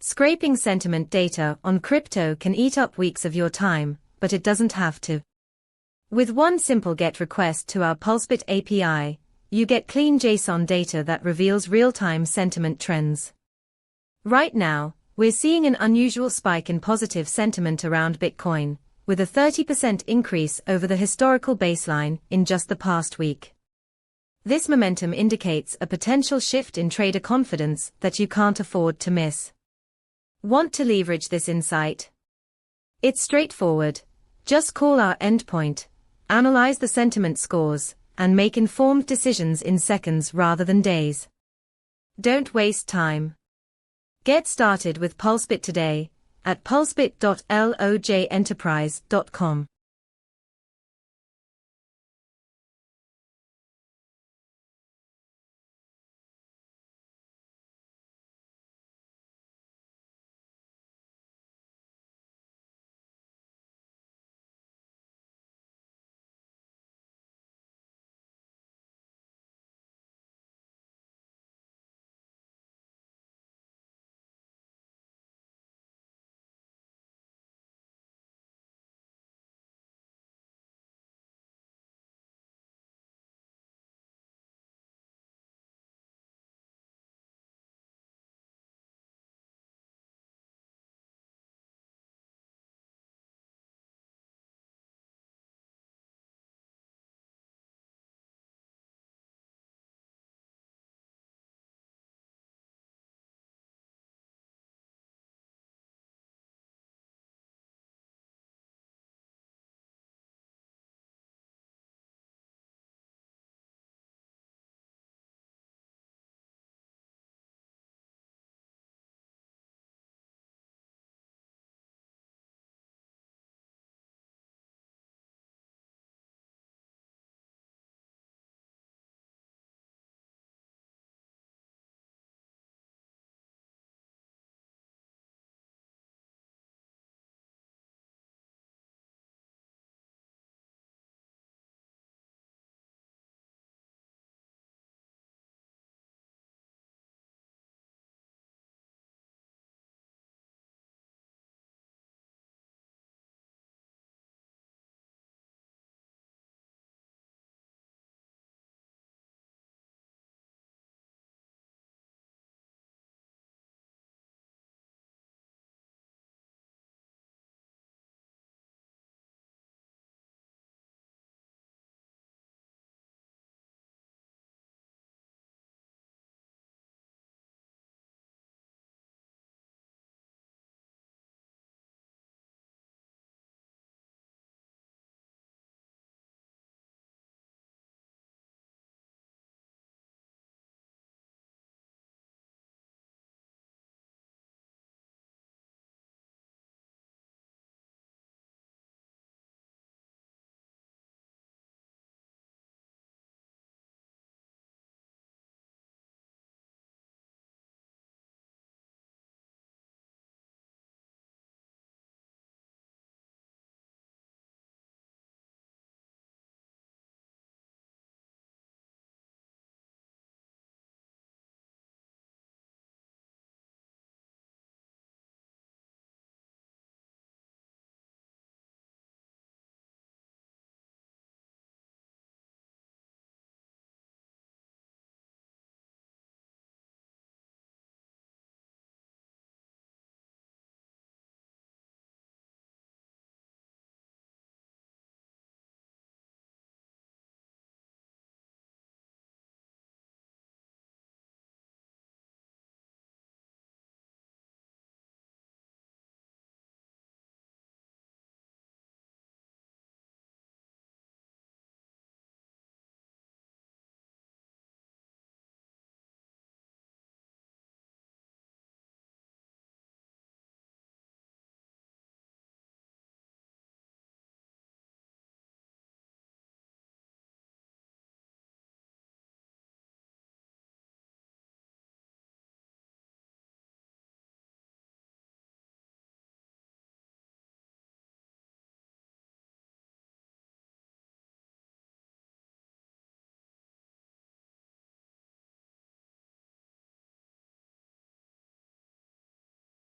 Scraping sentiment data on crypto can eat up weeks of your time, but it doesn't have to. With one simple GET request to our Pulsebit API, you get clean JSON data that reveals real-time sentiment trends. Right now, we're seeing an unusual spike in positive sentiment around Bitcoin, with a 30% increase over the historical baseline in just the past week. This momentum indicates a potential shift in trader confidence that you can't afford to miss. Want to leverage this insight? It's straightforward. Just call our endpoint, analyze the sentiment scores, and make informed decisions in seconds rather than days. Don't waste time. Get started with Pulsebit today at pulsebit.lojenterprise.com.